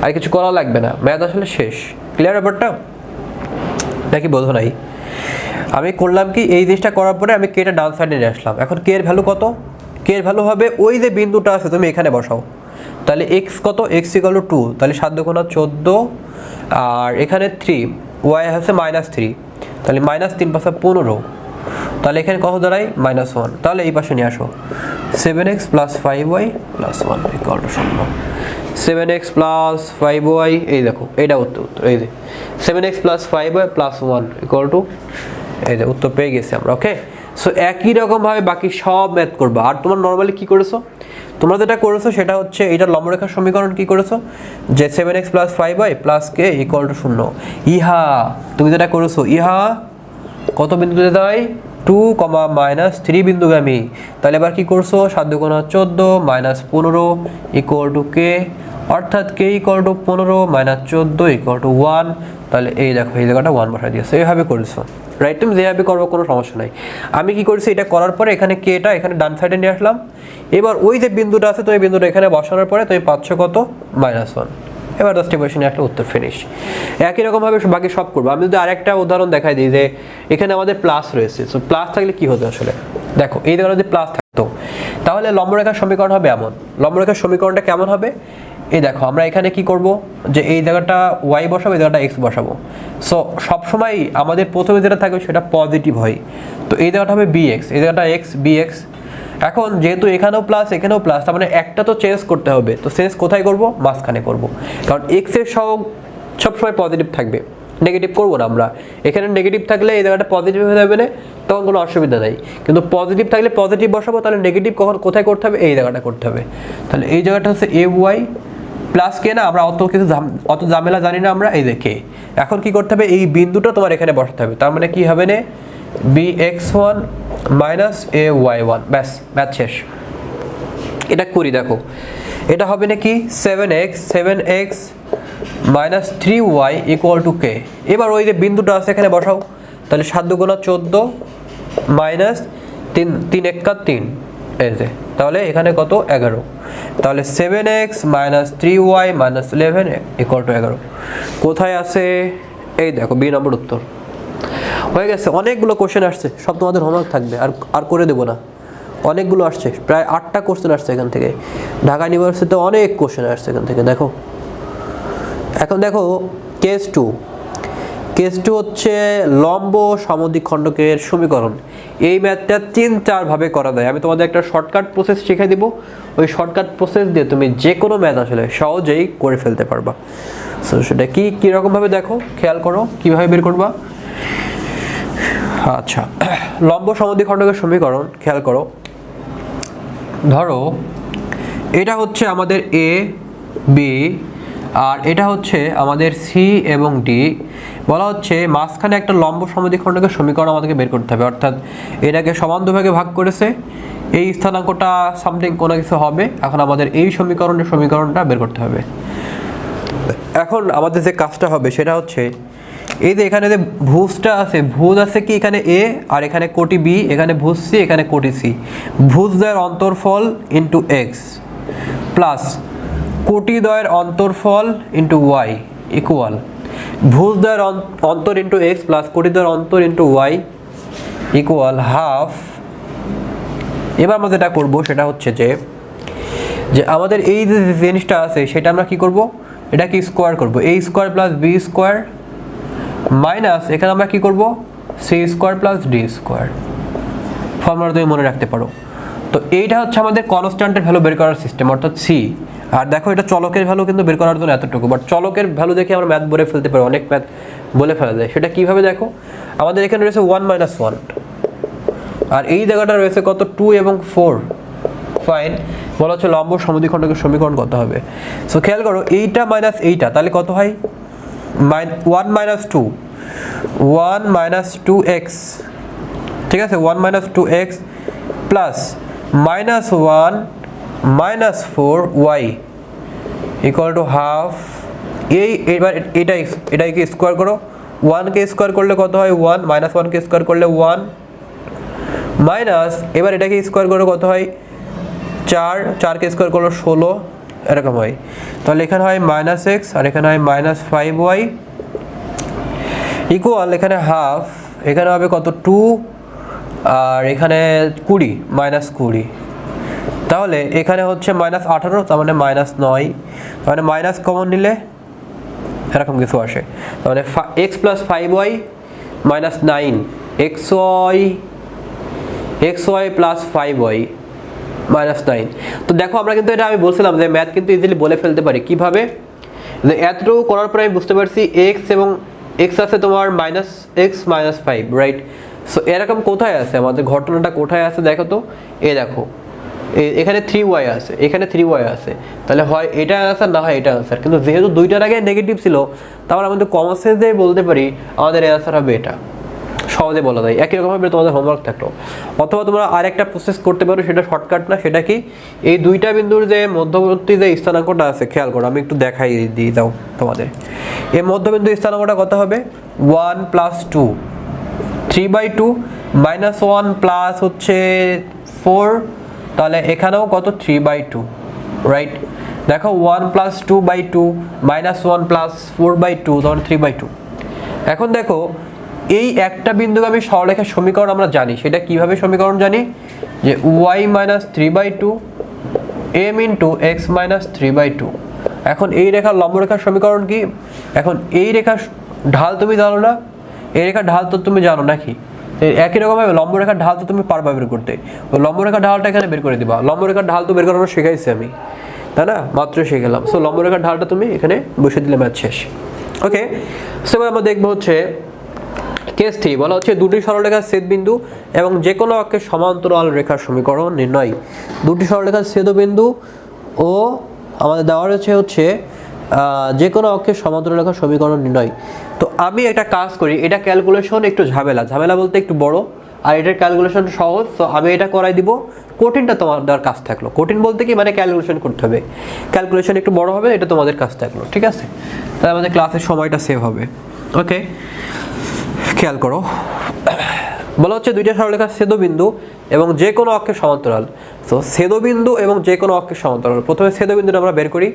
আর কিছু করা লাগবে না, ম্যাথ আসলে শেষ। ক্লিয়ার ব্যাপারটা নাকি বোঝো নাই? আমি করলাম কি, এই জিনিসটা করার পরে আমি কেটা ডান সাইডে নিয়ে আসলাম। এখন কে এর ভ্যালু কত, কে এর ভ্যালু হবে ওই যে বিন্দুটা আছে তুমি এখানে বসাও। তাহলে এক্স কত, এক্স ইকুয়াল টু 2, তাহলে 7 × 14, আর এখানে 3, ওয়াই হচ্ছে -3, তাহলে -3 × 5 = 15, তাহলে এখানে কত দাঁড়ায় -1। তাহলে এই পাশে নিয়ে আসো 7x plus 5y plus 1 equal to 0। 7x plus 5y, এই দেখো এটা উত্তর, এই যে 7x plus 5y plus 1 equal to, এই যে উত্তর পেয়ে গেছি আমরা। ওকে, সো একই রকমভাবে বাকি সব ম্যাথ করবা। আর তোমার নর্মালি কি করেছো, তোমরা যেটা করেছো সেটা হচ্ছে এইটার লম্বরেখার সমীকরণ কি করেছো, যে 7x plus 5y plus k equal to 0। ইহা তুমি যেটা করেছো, ইহা কত বিন্দুতে দেয়, 2, -3 বিন্দুগামী। তাহলে এবার কি করছো, 7 × 14 -15 ইকুয়াল টু k, অর্থাৎ k equal to 15 -14 equal to 1। তাহলে এই দেখো এই জায়গাটা 1 বসাই দিয়েছো, এইভাবে করেছো, রাইট? তুমি যেভাবে করবো কোনো সমস্যা নাই। আমি কি করেছি, এটা করার পরে এখানে কেটা এখানে ডান সাইডে নিয়ে আসলাম। এবার ওই যে বিন্দুটা আছে, তো এই বিন্দুটা এখানে বসানোর পরে তুমি পাচ্ছ কত, -1। এবার জাস্ট ইকুয়েশনে একটা উত্তর, ফিনিশ। একই রকমভাবে বাকি সব করবো। আমি যদি আরেকটা উদাহরণ দেখাই দিই, যে এখানে আমাদের প্লাস রয়েছে, সো প্লাস থাকলে কি হতো আসলে, দেখো এই জায়গায় যদি প্লাস থাকতো তাহলে লম্বরেখার সমীকরণ হবে এমন। লম্বরেখার সমীকরণটা কেমন হবে, এই দেখো আমরা এখানে কি করব, যে এই জায়গাটা y বসাবো, এই জায়গাটা x বসাবো। সো সবসময় আমাদের প্রথমে যেটা থাকবে সেটা পজিটিভ হয়, তো এই জায়গাটা হবে bx, এই জায়গাটা x bx। এখন যেহেতু এখানেও প্লাস এখানেও প্লাস, তার মানে একটা তো চেঞ্জ করতে হবে, তো চেঞ্জ কোথায় করব, মাঝখানে করব, কারণ x এর সহগ সবসময় পজিটিভ থাকবে, নেগেটিভ করবো না আমরা। এখানে নেগেটিভ থাকলে এই জায়গাটা পজিটিভ হয়ে যাবে না, তখন কোনো অসুবিধা নাই। কিন্তু পজিটিভ থাকলে পজিটিভ বসাবো, তাহলে নেগেটিভ কখন কোথায় করতে হবে, এই জায়গাটা করতে হবে। তাহলে এই জায়গাটা হচ্ছে এ ওয়াই প্লাস কে, না আমরা অত ঝামেলা জানি না আমরা, এই যে কে। এখন কি করতে হবে, এই বিন্দুটা তোমার এখানে বসাতে হবে, তার মানে কি হবে না, bx1 মাইনাস ay1, ব্যাস ম্যাথ শেষ। এটা করি, দেখো এটা হবে নাকি 7x minus 3y equal to k। এবার ওই যে বিন্দুটা আছে এখানে বসাও, তাহলে 7 × 14 মাইনাস 3 × 3 এই যে তাহলে এখানে কত 11, তাহলে 7x minus 3y minus 11 equal to 11 কোথায় আছে? এই দেখো বি নম্বর উত্তর হয়ে গেছে। অনেকগুলো কোশ্চেন আসছে, সব তোমাদের হোমওয়ার্ক থাকবে, আর করে দেবো না। অনেকগুলো আসছে, প্রায় 8টা কোশ্চেন আসছে এখান থেকে। ঢাকা ইউনিভার্সিটিতে অনেক কোশ্চেন আসছে এখান থেকে। দেখো এখন দেখো কেস 2 হচ্ছে লম্ব সমদ্বিখণ্ডকের সমীকরণ। এই ম্যাথটা 3-4 ভাবে করা যায়। আমি তোমাদের একটা শর্টকাট প্রসেস শিখিয়ে দিব, ওই শর্টকাট প্রসেস দিয়ে তুমি যে কোনো ম্যাথ আসলে সহজেই করে ফেলতে পারবা। সো সেটা কীরকম ভাবে দেখো, খেয়াল করো কীভাবে বের করবা। আচ্ছা, লম্ব সমদ্বিখণ্ডকের সমীকরণ খেয়াল করো। ধরো এটা হচ্ছে আমাদের এ বি আর এটা হচ্ছে আমাদের সি এবং ডি। বলা হচ্ছে মাঝখানে একটা লম্ব সমদ্বিখণ্ডকের সমীকরণ আমাদেরকে বের করতে হবে, অর্থাৎ এটাকে সমান দুভাগে ভাগ করেছে, এই স্থানাঙ্কটা সামথিং কোনো কিছু হবে। এখন আমাদের এই সমীকরণটা বের করতে হবে। এখন আমাদের যে কাজটা হবে সেটা হচ্ছে এই যে এখানে যে ভুজটা আছে, ভুজ আছে কি এখানে এ আর এখানে কোটি বি, এখানে ভুজ সি এখানে কোটি সি। ভুজদ্বয়ের অন্তর্ফল ইন্টু এক্স প্লাস কোটিদ্বয়ের অন্তর্ফল ইন্টু ওয়াই ইকুয়াল ভুজদ্বয়ের অন্তর ইন্টু এক্স প্লাস কোটিদ্বয়ের অন্তর ইন্টু ওয়াই ইকুয়াল হাফ। এবার আমরা যেটা করবো সেটা হচ্ছে যে আমাদের এই যে জিনিসটা আছে সেটা আমরা কি করব, এটাকে স্কোয়ার করব। A square plus B square minus এখানে আমরা কি করব, C square plus D square. Formula তুমি মনে রাখতে পারো। তো এইটা হচ্ছে আমাদের কনস্ট্যান্টের ভ্যালু বের করার সিস্টেম, অর্থাৎ সি। আর দেখো এটা চলকের ভ্যালু কিন্তু বের করার জন্য এতটুকু, বাট চলকের ভ্যালু দেখে আমরা ম্যাথ বলে ফেলতে পারি, অনেক ম্যাথ বলে ফেলা যায়। সেটা কিভাবে দেখো, আমাদের এখানে রয়েছে 1 - 1 আর এই জায়গাটা রয়েছে কত 2 এবং 4। ফাইন, বলা হচ্ছে লম্ব সমদ্বিখণ্ডকের সমীকরণ কত হবে। সো খেয়াল করো এইটা মাইনাস এইটা, তাহলে কত হয় 1 - 2 1 - 2x, ঠিক আছে 1 - 2x plus -1 - 4y equal to half. এবার এটাকে স্কোয়ার করো, 1কে স্কোয়ার করলে কত হয় 1, -1কে স্কোয়ার করলে 1 মাইনাস, এবার এটাকে স্কোয়ার করে কত হয় 4কে স্কোয়ার করলে 16 এরকম হয়। তাহলে এখানে হয় -x আর এখানে হয় -5y ইকুয়াল এখানে হাফ, এখানে হবে কত 2 আর এখানে 20 -20। তাহলে এখানে হচ্ছে -18, তার মানে -9, তার মানে মাইনাস কমন নিলে এরকম কিছু আসে। তার মানে x plus 5y -9 xy plus 5y -9। তো দেখো আমরা কিন্তু এটা আমি বলছিলাম যে ম্যাথ কিন্তু ইজিলি বলে ফেলতে পারি। কিভাবে, যে এতটুকু করার পরে আমি বুঝতে পারছি x এবং x আছে তোমার -x -5, রাইট। সো এরকম কোথায় আছে আমাদের ঘটনাটা, কোথায় আছে দেখো তো। দেখো এখানে 3y আছে, এখানে 3y আছে, তাহলে হয় এটা আনসার না হয় এটা আনসার। কিন্তু যেহেতু দুইটার আগে নেগেটিভ ছিল, তাহলে আমাদের কমন সেন্স দিয়ে বলতে পারি আমাদের অ্যান্সার হবে এটা। সহজে বলা যায়। একই রকমভাবে তোমাদের হোমওয়ার্ক থাকলো। অথবা তোমরা আরেকটা প্রসেস করতে পারো, সেটা শর্টকাট না, সেটা কি এই দুইটা বিন্দুর যে মধ্যবর্তী যে স্থানাঙ্কটা আছে, খেয়াল করো আমি একটু দেখাই দিয়ে দাও তোমাদের। এই মধ্যবিন্দু স্থানাঙ্কটা কত হবে 1 + 2 3/2 -1 প্লাস হচ্ছে 4, তাহলে এখানেও কত 3/2, রাইট। দেখো 1 + 2/2 -1 + 4/2 তখন 3/2। এখন দেখো এই একটা বিন্দুগামী সরলরেখার সমীকরণ আমরা জানি, সেটা কিভাবে সমীকরণ জানি, যে y - 3/2 m × x - 3/2। এখন এই রেখার লম্বরেখার সমীকরণ কি, এখন এই রেখার ঢাল তুমি জানো না, এই রেখার ঢাল তো তুমি জানো নাকি। একই রকমভাবে লম্বরেখার ঢাল তো তুমি পারবা বের করতে, ওই লম্বরেখার ঢালটা এখানে বের করে দিবা। লম্বরেখার ঢাল তো বের করানো শেখাইছি আমি, তাই না, মাত্র শিখলাম। সো লম্বরেখার ঢালটা তুমি এখানে বসে দিলে ম্যাথ শেষ। ওকে, সো এবার আমরা দেখবো হচ্ছে কেস 3। বলা হচ্ছে দুটি সরলরেখার ছেদবিন্দু এবং যে কোনো অক্ষের সমান্তরাল রেখার সমীকরণ নির্ণয়। দুটি সরলরেখার ছেদবিন্দু ও আমাদের দেওয়া রয়েছে হচ্ছে যে কোনো অক্ষের সমান্তরাল রেখার সমীকরণ নির্ণয়। তো আমি একটা কাজ করি, এটা ক্যালকুলেশন একটু ঝামেলা বলতে একটু বড়, আর এটার ক্যালকুলেশন সহজ। তো আমি এটা করাই দিব, কঠিনটা তোমাদের কাজ থাকলো। কঠিন বলতে কি মানে ক্যালকুলেশন করতে হবে, ক্যালকুলেশন একটু বড় হবে, এটা তোমাদের কাজ থাকলো, ঠিক আছে। তাহলে আমাদের ক্লাসের সময়টা সেভ হবে। ওকে, খেয়াল করো বলা হচ্ছে দুইটা সরলরেখার ছেদবিন্দু এবং যে কোনো অক্ষের সমান্তরাল। তো ছেদবিন্দু এবং যে কোনো অক্ষের সমান্তরাল, প্রথমে ছেদবিন্দুটা আমরা বের করি,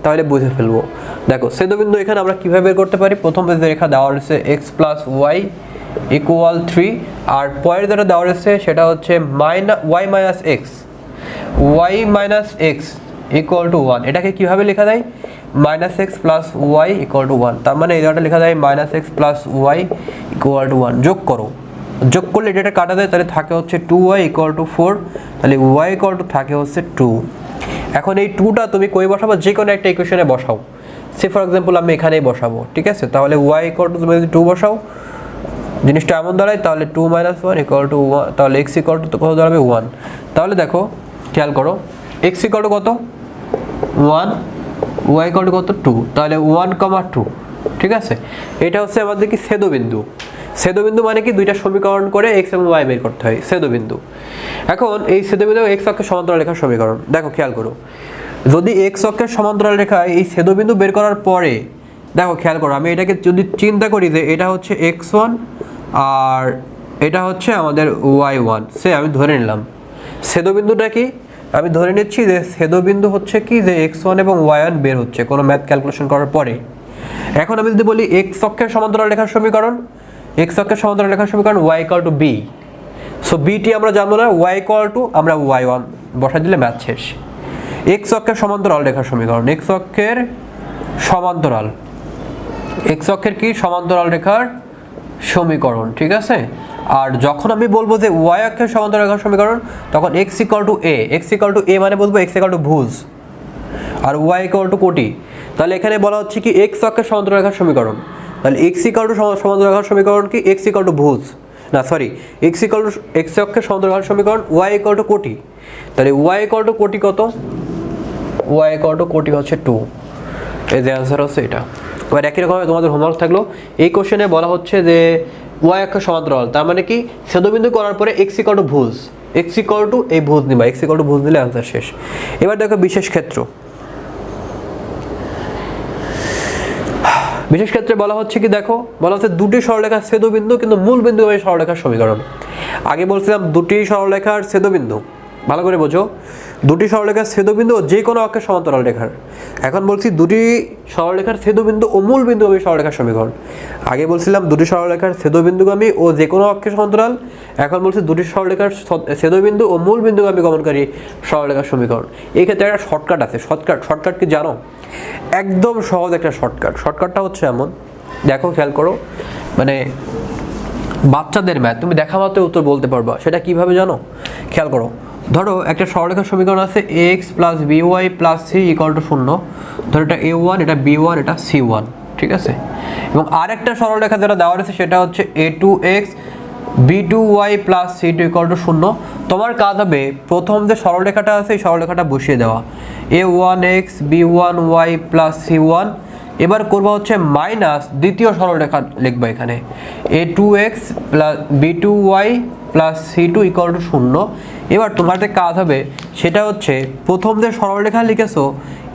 তাহলে বুঝে ফেলবো। দেখো ছেদবিন্দু এখানে আমরা কীভাবে বের করতে পারি, প্রথমে যে রেখা দেওয়া রয়েছে এক্স প্লাস ওয়াই ইকুয়াল 3, আর পরের যেটা দেওয়া রয়েছে সেটা হচ্ছে Y minus X equal to 1। এটাকে কীভাবে লেখা যায়, minus X plus Y equal to 1। তার মানে এই জায়গাটা লেখা যায় minus X plus Y equal to 1। যোগ করো, যোগ করলে এটা কাটা যায়, তাহলে থাকে হচ্ছে 2y ইকুয়াল টু 4, তাহলে y ইকুয়াল টু থাকে হচ্ছে 2। এখন এই 2টা তুমি কই বসাবো, যে কোনো একটা ইকুয়েশনে বসাও। সে ফর এক্সাম্পল আমি এখানেই বসাবো, ঠিক আছে। তাহলে y ইকুয়াল টু তুমি যদি 2 বসাও, জিনিসটা এমন দাঁড়ায়, তাহলে 2 মাইনাস 1 ইকুয়াল টু 1, তাহলে x ইকুয়াল টু কত দাঁড়াবে 1। তাহলে দেখো খেয়াল করো, x ইকুয়াল টু কত 1, y ইকুয়াল টু কত 2, তাহলে 1, 2, ঠিক আছে। এটা হচ্ছে আমাদের কি ছেদবিন্দু। ছেদবিন্দু মানে কি, দুইটা সমীকরণ করে x এবং y বের করতে হয়, ছেদবিন্দু। এখন এই ছেদবিন্দু x অক্ষের সমান্তরাল রেখার সমীকরণ দেখো, খেয়াল করো, যদি x অক্ষের সমান্তরাল রেখা এই ছেদবিন্দু বের করার পরে, দেখো খেয়াল করো, আমি এটাকে যদি চিন্তা করি যে এটা হচ্ছে x1 আর এটা হচ্ছে আমাদের y1, সে আমি ধরে নিলাম ছেদবিন্দুটা কি, আমি ধরে নিচ্ছি যে ছেদবিন্দু হচ্ছে কি যে x1 এবং y1 বের হচ্ছে কোনো ম্যাথ ক্যালকুলেশন করার পরে। এখন আমি যদি বলি x অক্ষের সমান্তরাল রেখার সমীকরণ, x অক্ষের সমান্তরাল রেখার সমীকরণ y equal two b। So বিটি আমরা জানবো না, y ইকুয়াল টু আমরা y1 বসাই দিলে ম্যাথ শেষ। x অক্ষের সমান্তরাল রেখার সমীকরণ, x অক্ষের সমান্তরাল, x অক্ষের কি সমান্তরাল রেখার সমীকরণ, ঠিক আছে। আর যখন আমি বলবো যে y অক্ষের সমান্তরাল রেখার সমীকরণ, তখন x equal to a, x equal to a মানে বলবো x ইকুয়াল টু ভুজ আর y ইকুয়াল টু কোটি। তাহলে এখানে বলা হচ্ছে কি x অক্ষের সমান্তরাল রেখার সমীকরণ, তাহলে x ইকুয়াল টু সমান্তরাল রেখার সমীকরণ কি, x ইকুয়াল টু ভুজ, না sorry, x equal two x অক্ষের সমান্তরাল রেখার সমীকরণ y ইকুয়াল টু কোটি। তাহলে y ইকুয়াল টু কোটি কত, y ইকুয়াল টু কোটি হচ্ছে 2। এই যে অ্যান্সার হচ্ছে এটা। এবার একই রকমভাবে তোমাদের হোমওয়ার্ক থাকলো, এই কোশ্চেনে বলা হচ্ছে যে y অক্ষের সমান্তরাল, তার মানে কি ছেদবিন্দু করার পরে x equal to Bhuj, x equal two এই ভুজ নিবা, x ইকুয়াল টু ভুজ নিলে অ্যান্সার শেষ। এবার দেখো বিশেষ ক্ষেত্র, বিশেষ ক্ষেত্রে বলা হচ্ছে কি, দেখো বলা হচ্ছে দুটি সরলরেখার ছেদবিন্দু কিন্তু মূল বিন্দু হবে সরলরেখার সমীকরণ। আগে বলছিলাম দুটি সরলরেখার ছেদবিন্দু, ভালো করে বোঝো, দুটি সরলরেখার ছেদবিন্দু ও যে কোনো অক্ষের সমান্তরাল রেখার। এখন বলছি দুটি সরলরেখার ছেদবিন্দু ও মূল বিন্দু হবে সরলরেখার সমীকরণ। আগে বলছিলাম দুটি সরলরেখার ছেদবিন্দুগামী ও যে কোনো অক্ষের সমান্তরাল, এখন বলছি দুটি সরলরেখার ছেদবিন্দু ও মূল বিন্দুগামী গমনকারী সরলরেখার সমীকরণ। এই ক্ষেত্রে একটা শর্টকাট আছে, শর্টকাট কি জানো, একদম সহজ একটা শর্টকাটটা হচ্ছে এমন, দেখো খেয়াল করো, মানে বাচ্চাদের ম্যাথ তুমি দেখা মাত্র উত্তর বলতে পারবা, সেটা কিভাবে জানো, খেয়াল করো। ধরো একটা সরলরেখার সমীকরণ আছে x plus by plus c equal to 0। ধরো এটা a1, এটা b1, এটা c1, ঠিক আছে। এবং আরেকটা সরলরেখা যেটা দেওয়া রয়েছে সেটা হচ্ছে a2x b2y plus c2 equal to 0। তোমার কাজ হবে প্রথম যে সরলরেখাটা আছে এই সরলরেখাটা বসিয়ে দেওয়া, a1x b1y প্লাস c1। এবার করবো হচ্ছে মাইনাস দ্বিতীয় সরলরেখা লিখবো এখানে, a2x plus b2y plus c2 equal to 0। এবার তোমাদের কাজ হবে সেটা হচ্ছে প্রথম যে সরলরেখা লিখেছো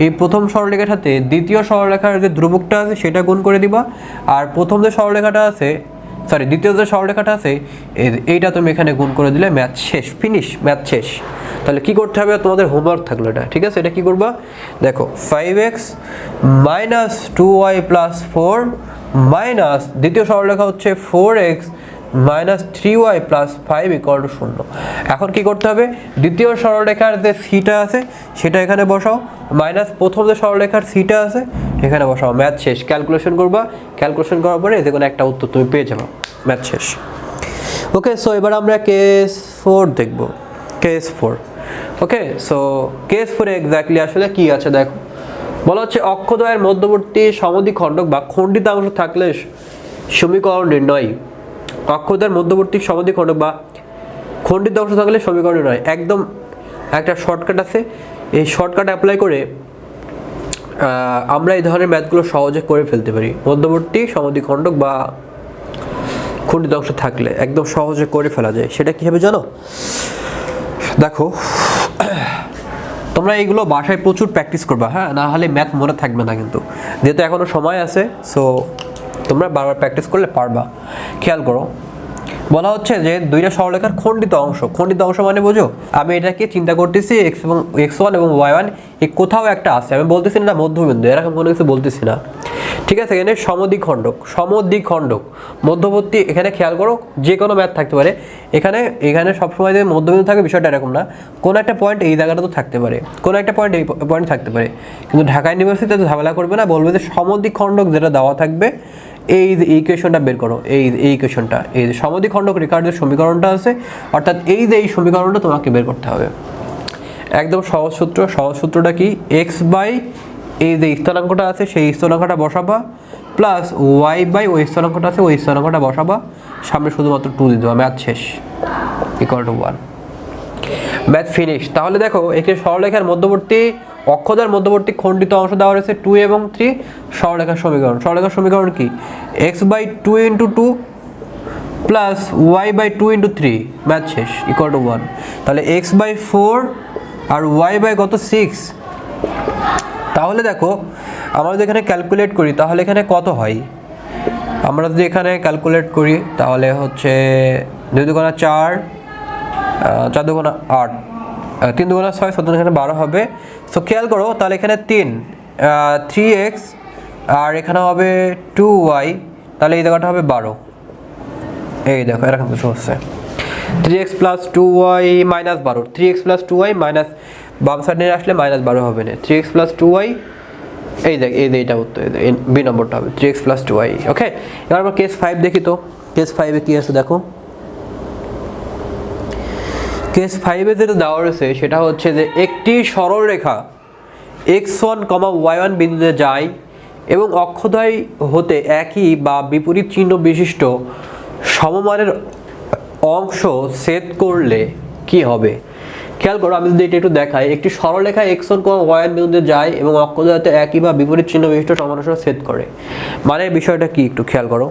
এই প্রথম সরলরেখার সাথে দ্বিতীয় সরলরেখার যে ধ্রুবকটা আছে সেটা গুণ করে দিবা, আর প্রথম যে সরলরেখাটা আছে দ্বিতীয় যে সরলরেখাটা আছে এইটা তুমি এখানে গুণ করে দিলে ম্যাথ শেষ, ফিনিশ, ম্যাথ শেষ। তাহলে কি করতে হবে, তোমাদের হোমওয়ার্ক থাকলো এটা, ঠিক আছে। এটা কি করবা, দেখো 5x minus 2y plus 4 minus দ্বিতীয় সরলরেখা হচ্ছে 4x minus 3y plus 5 equal to 0। এখন কি করতে হবে, দ্বিতীয় সরলরেখার যে সিটা আছে সেটা এখানে বসাও, মাইনাস প্রথম যে সরলরেখার সিটা আছে এখানে বসাও, ম্যাথ শেষ। ক্যালকুলেশন করবা, ক্যালকুলেশন করার পরে যে কোনো একটা উত্তর তুমি পেয়ে যাবে, ম্যাথ শেষ। ওকে, সো এবার আমরা কেস 4 দেখব, কেস 4। ওকে, সো কেস 4 এক্স্যাক্টলি আসলে কি আছে দেখো, বলা হচ্ছে অক্ষদ্বয়ের মধ্যবর্তী সমদ্বিখণ্ডক বা খণ্ডিতাংশ থাকলে সমীকরণ নির্ণয়। অক্ষদ্বয়ের মধ্যবর্তী সমদ্বিখণ্ডক বা খণ্ডিত অংশ থাকলে সমীকরণ নির্ণয়, একদম একটা শর্টকাট আছে। এই শর্টকাট অ্যাপ্লাই করে আমরা এই ধরনের ম্যাথগুলো সহজে করে ফেলতে পারি। মধ্যবর্তী সমদ্বিখণ্ডক বা খণ্ডিত অংশ থাকলে একদম সহজে করে ফেলা যায়। সেটা কীভাবে জানো, দেখো তোমরা এইগুলো বাসায় প্রচুর প্র্যাকটিস করবা, হ্যাঁ, না হলে ম্যাথ মনে থাকবে না কিন্তু, যেহেতু এখনও সময় আছে। সো তোমরা বারবার প্র্যাকটিস করলে পারবা। খেয়াল করো, বলা হচ্ছে যে দুইটা সরলরেখার খণ্ডিত অংশ মানে বোঝো, আমি এটাকে চিন্তা করতেছি x1 এবং y1 এই কোথাও একটা আছে, আমি বলতেছি না মধ্যবিন্দু, এরকম কোনো কিছু বলতেছি না, ঠিক আছে। এখানে সমদ্বিখণ্ডক মধ্যবর্তী, এখানে খেয়াল করো যে কোনো ম্যাথ থাকতে পারে, এখানে সবসময় যে মধ্যবিন্দু থাকে বিষয়টা এরকম না, কোনো একটা পয়েন্ট এই জায়গাটা তো থাকতে পারে, কোনো একটা পয়েন্ট এই পয়েন্ট থাকতে পারে, কিন্তু ঢাকা ইউনিভার্সিটিতে তো ঝামেলা করবে না, বলবে যে সমদ্বিখণ্ডক যেটা দেওয়া থাকবে এই যে ইকুয়েশনটা বের করো, এই ইকুয়েশনটা, এই যে সমদ্বিখণ্ডক রেখার যে সমীকরণটা আছে, অর্থাৎ এই যে এই সমীকরণটা তোমাকে বের করতে হবে। একদম সহজ সূত্রটা কি, এক্স বাই এই যে স্থনাঙ্কটা আছে সেই স্থনাঙ্কটা বসাবা, প্লাস ওয়াই বাই ওই স্থনাঙ্কটা আছে ওই স্থনাঙ্কটা বসাবা, সামনে শুধুমাত্র 2 দিয়ে দেবো, ম্যাথ শেষ, ইকুয়াল টু 1, ম্যাথ ফিনিশ। তাহলে দেখো এখানে সরলরেখার মধ্যবর্তী অক্ষদ্বয়ের মধ্যবর্তী খণ্ডিত অংশ দেওয়া রয়েছে 2 এবং 3, সরলরেখার সমীকরণ কি, X by 2 into 2 plus Y by 2 into 3, math শেষ, ইকুয়াল টু 1। তাহলে এক্স বাই 4 আর ওয়াই বাই কত 6। তাহলে দেখো আমরা যদি এখানে ক্যালকুলেট করি তাহলে এখানে কত হয়, আমরা যদি এখানে ক্যালকুলেট করি তাহলে হচ্ছে 2 দুগুণা 4, 4 দুগুণা 8, 3 দুগুণা 6, 7 এখানে 12 হবে। সো খেয়াল করো তাহলে এখানে 3x আর এখানে হবে 2y, তাহলে এই জায়গাটা হবে 12, এই দেখো এরকম কিছু হচ্ছে, 3x plus 2y minus 12, 3x plus 2y minus, বাম সাইডে আসলে মাইনাস 12 হবে না, 3x প্লাস 2y, এই দেখ এই এইটা উত্তর, বি নম্বরটা হবে 3x প্লাস 2y। ওকে, এবার আমরা কেস 5 দেখি, তো কেস 5 এ কি আছে দেখো, কেস 5 এ যেটা দেওয়া রয়েছে সেটা হচ্ছে যে একটি সরল রেখা x1, y1 বিন্দুতে যায় এবং অক্ষদ্বয় হতে একই বা বিপরীত চিহ্ন বিশিষ্ট সমমানের অংশ ছেদ করলে কি হবে। খেয়াল করো আমি যদি এটা একটু দেখাই, একটি সরলরেখা x1, y1 বিন্দুতে যায় এবং অক্ষদ্বয় হতে একই বা বিপরীত চিহ্ন বিশিষ্ট সমানের অংশ ছেদ করে, মানে বিষয়টা কি একটু খেয়াল করো,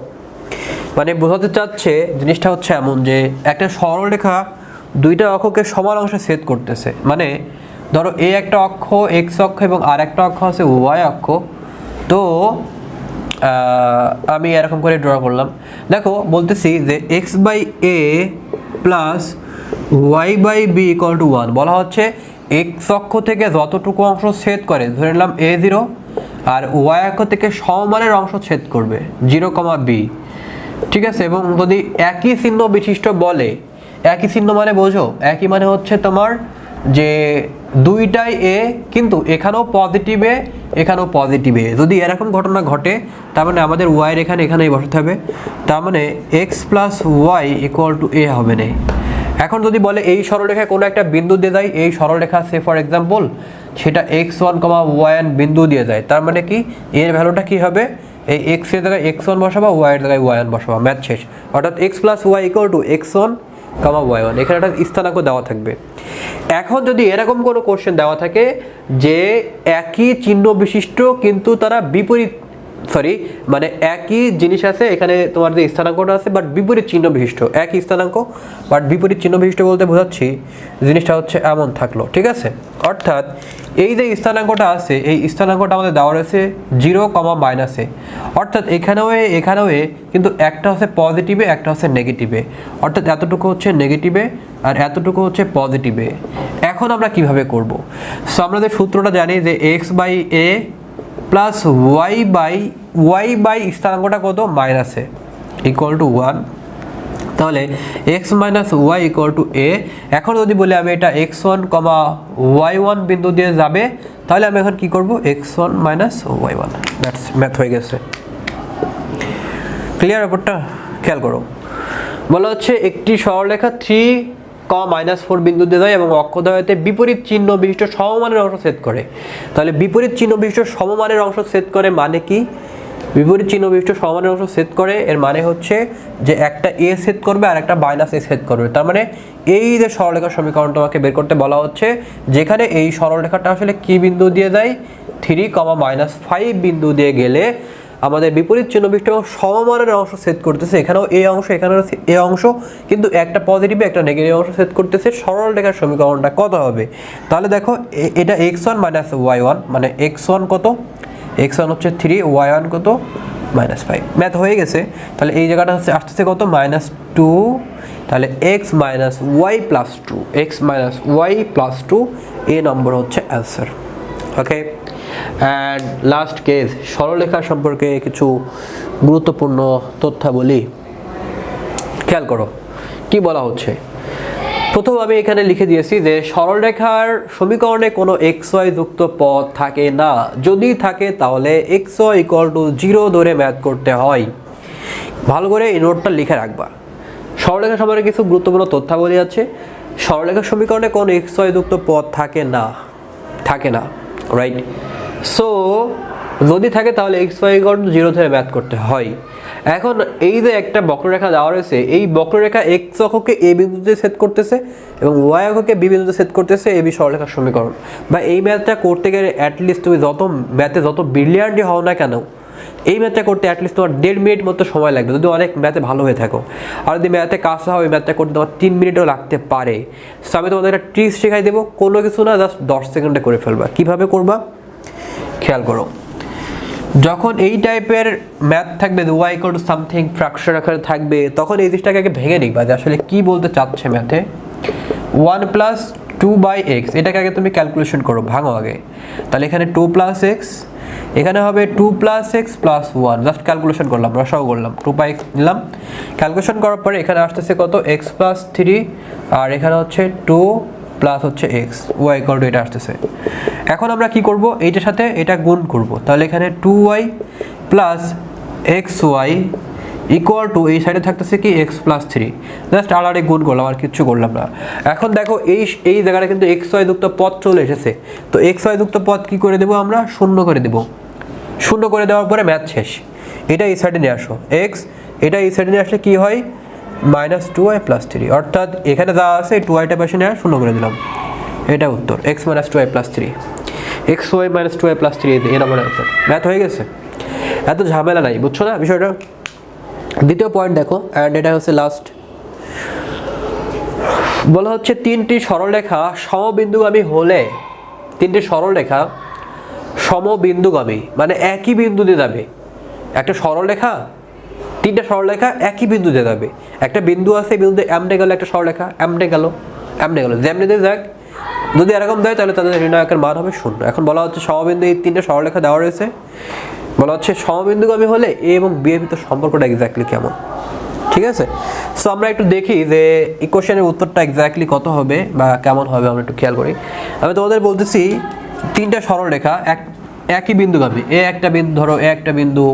মানে বোঝাতে চাচ্ছে জিনিসটা হচ্ছে এমন যে একটা সরলরেখা দুইটা অক্ষকে সমান অংশে ছেদ করতেছে, মানে ধরো এই একটা অক্ষ x অক্ষ এবং আর একটা অক্ষ আছে y অক্ষ, তো আমি এরকম করে ড্র করলাম, দেখো বলতেছি যে x by a plus y by b equal to 1, বলা হচ্ছে x অক্ষ থেকে যতটুকু অংশ ছেদ করে ধরে নিলাম a0, আর y অক্ষ থেকে সমমানের অংশ ছেদ করবে 0, b, ঠিক আছে। এবং যদি একই চিহ্ন বিশিষ্ট বলে, একই চিহ্ন মানে বোঝো, একই মানে হচ্ছে তোমার যে দুইটাই এ কিন্তু এখানেও পজিটিভ এ এখানেও পজিটিভ এ, যদি এরকম ঘটনা ঘটে তার মানে আমাদের ওয়াই এর এখানেই বসাতে হবে, তার মানে X plus Y equal to A হবে না। এখন যদি বলে এই সরলরেখায় কোনো একটা বিন্দু দিয়ে যায়, এই সরলরেখা সে ফর এক্সাম্পল সেটা x1, y1 বিন্দু দিয়ে যায়, তার মানে কি এর ভ্যালুটা কি হবে, এই x এর জায়গায় x1 বসাবা, y এর জায়গায় y1 বসাবা, ম্যাথ শেষ। অর্থাৎ x plus Y equal to x1, y1, এখানে একটা স্থানাঙ্ক দেওয়া থাকবে। এখন যদি এরকম কোনো কোশ্চেন দেওয়া থাকে যে একই চিহ্ন বিশিষ্ট কিন্তু তারা বিপরীত, মানে একই জিনিস আছে, এখানে তোমার যে স্থানাঙ্কটা আছে বাট বিপরীত চিহ্ন বিশিষ্ট, একই স্থানাঙ্ক বাট বিপরীত চিহ্ন বিশিষ্ট বলতে বোঝাচ্ছি জিনিসটা হচ্ছে এমন থাকলো, ঠিক আছে। অর্থাৎ এই যে স্থানাঙ্কটা আছে এই স্থানাঙ্কটা আমাদের দেওয়া রয়েছে 0, -এ, অর্থাৎ এখানেও কিন্তু একটা হচ্ছে পজিটিভে একটা হচ্ছে নেগেটিভে, অর্থাৎ এতটুকু হচ্ছে নেগেটিভে আর এতটুকু হচ্ছে পজিটিভে। এখন আমরা কিভাবে করব, সো আমরা যে সূত্রটা জানি যে x by a plus Y by স্থানাঙ্কটা কত মাইনাসে ইকুয়াল টু 1, তাহলে x minus Y equal to a। এখন যদি বলি আমি এটা x1, y1 বিন্দু দিয়ে যাবে, তাহলে আমি এখন কি করব, x1 minus y1, that's math হয়ে গেছে। ক্লিয়ার ব্যাপারটা, খেয়াল করো, বলা হচ্ছে একটি সরলরেখা 3, -4 বিন্দু দিয়ে যায় এবং অক্ষদ্বয়তে বিপরীত চিহ্ন বিশিষ্ট সমমানের অংশ ছেদ করে। তাহলে বিপরীত চিহ্ন বিশিষ্ট সমমানের অংশ ছেদ করে মানে কি, বিপরীত চিহ্ন বিশিষ্ট সমমানের অংশ ছেদ করে এর মানে হচ্ছে যে একটা এ ছেদ করবে আর একটা -a ছেদ করবে, তার মানে এই যে সরলরেখার সমীকরণ তোমাকে বের করতে বলা হচ্ছে, যেখানে এই সরলরেখাটা আসলে কি বিন্দু দিয়ে যায়, 3, বিন্দু দিয়ে গেলে আমাদের বিপরীত চিহ্ন বিশিষ্ট এবং সমমানের অংশ ছেদ করতেছে, এখানেও এই অংশ এখানেও এই অংশ, কিন্তু একটা পজিটিভ একটা নেগেটিভ অংশ ছেদ করতেছে, সরলরেখার সমীকরণটা কত হবে। তাহলে দেখো এটা x1 - y1, মানে x1 কত, x1 হচ্ছে 3, y1 কত -5 ম্যাথ হয়ে গেছে। তাহলে এই জায়গাটা হচ্ছে আসতেছে কত -2, তাহলে x - y + 2, x - y + 2 এই নম্বর হচ্ছে answer. Okay, and last case সরলরেখা সম্পর্কে কিছু গুরুত্বপূর্ণ তথ্যাবলী খেয়াল করো কি বলা হচ্ছে। প্রথম আমি এখানে লিখে দিয়েছি যে সরলরেখার সমীকরণে কোনো xy যুক্ত পদ থাকে না, যদি থাকে তাহলে xy = 0 ধরে ম্যাথ করতে হয়। ভালো করে এই নোটটা লিখে রাখবা। সরলরেখা সম্পর্কে কিছু গুরুত্বপূর্ণ তথ্যাবলী আছে। সরলরেখার সমীকরণে কোনো xy যুক্ত পদ থাকে না, রাইট। সো যদি থাকে তাহলে xy = 0 ধরে ম্যাথ করতে হয়। এখন এই যে একটা বক্ররেখা দেওয়া রয়েছে, এই বক্ররেখা x অক্ষকে a বিন্দুতে ছেদ করতেছে এবং y অক্ষকে b বিন্দুতে ছেদ করতেছে, এবি সরলরেখার সমীকরণ। বা এই ম্যাথটা করতে গেলে অ্যাটলিস্ট তুমি যত ব্রিলিয়ান্টই হও না কেন, এই ম্যাথটা করতে অ্যাটলিস্ট তোমার 1.5 মিনিট মতো সময় লাগবে যদি অনেক ম্যাথে ভালো হয়ে থাকো। আর যদি ম্যাথে কাঁচা হয়, ম্যাথটা করতে তোমার 3 মিনিটও লাগতে পারে। সো আমি তোমাদের একটা ট্রিক্স শেখাই দেবো, কোনো কিছু না, জাস্ট 10 সেকেন্ডে করে ফেলবা। কিভাবে করবা খেয়াল করো। যখন এই টাইপের ম্যাথ থাকবে, y = সামথিং ফ্র্যাকশন আকারে থাকবে, তখন এই জিনিসটাকে আগে ভেঙে নিবা যে আসলে কি বলতে চাচ্ছে ম্যাথে। 1 + 2/x, এটাকে আগে তুমি ক্যালকুলেশন করো, ভাঙো আগে। তাহলে এখানে 2 + x, এখানে হবে 2 + x + 1, জাস্ট ক্যালকুলেশন করলাম, রসাও করলাম, 2/x নিলাম। ক্যালকুলেশন করার পরে এখানে আসতেছে কত x + 3, আর এখানে হচ্ছে 2 প্লাস হচ্ছে x, y = এটা আসতেছে। এখন আমরা কি করব, এইটার সাথে এটা গুণ করব। তাহলে এখানে 2y + xy = এই সাইডে থাকতেছে কি x + 3, জাস্ট আলাদা গুণ করলাম, আর কিছু করলাম না। এখন দেখো এই জায়গাটা কিন্তু xy যুক্ত পদ চলে এসেছে। তো xy যুক্ত পদ কি করে দেব আমরা, 0 করে দেব। 0 করে দেওয়ার পরে ম্যাথ শেষ। এটা এই সাইডে নিয়ে আসো, x এটা এই সাইডে নিয়ে আসলে কি হয়, -2y + 3, অর্থাৎ এখানে যা আছে এই 2yটা পাশে নিয়ে 0 করে দিলাম। এটা উত্তর, x - 2y + 3, xy - 2y + 3 এই নম্বরের অ্যান্সার। ম্যাথ হয়ে গেছে, এত ঝামেলা নাই, বুঝছো না বিষয়টা। দ্বিতীয় পয়েন্ট দেখো, অ্যান্ড এটা হচ্ছে লাস্ট। বলা হচ্ছে তিনটি সরলরেখা সমবিন্দুগামী হলে, তিনটি সরলরেখা সমবিন্দুগামী মানে একই বিন্দুতে যাবে। একটা সরলরেখা, তিনটা সরলরেখা একই বিন্দুতে যাবে। একটা বিন্দু আছে, বিন্দুতে এমনে গেল, একটা সরলরেখা এমনে গেল, যেমনিতে যাক, যদি এরকম দেয় তাহলে তাদের নির্ণায়কের মান হবে 0। এখন বলা হচ্ছে সমবিন্দু, এই তিনটা সরলরেখা দেওয়া রয়েছে, বলা হচ্ছে সমবিন্দুগামী হলে a এবং b এর ভিতর সম্পর্কটা এক্স্যাক্টলি কেমন। ঠিক আছে, সো আমরা একটু দেখি যে ইকুয়েশনের উত্তরটা এক্স্যাক্টলি কত হবে বা কেমন হবে, আমরা একটু খেয়াল করি। আমি তোমাদের বলতেছি তিনটা সরলরেখা একই বিন্দুগামী, এ একটা বিন্দু ধরো, এ একটা বিন্দু,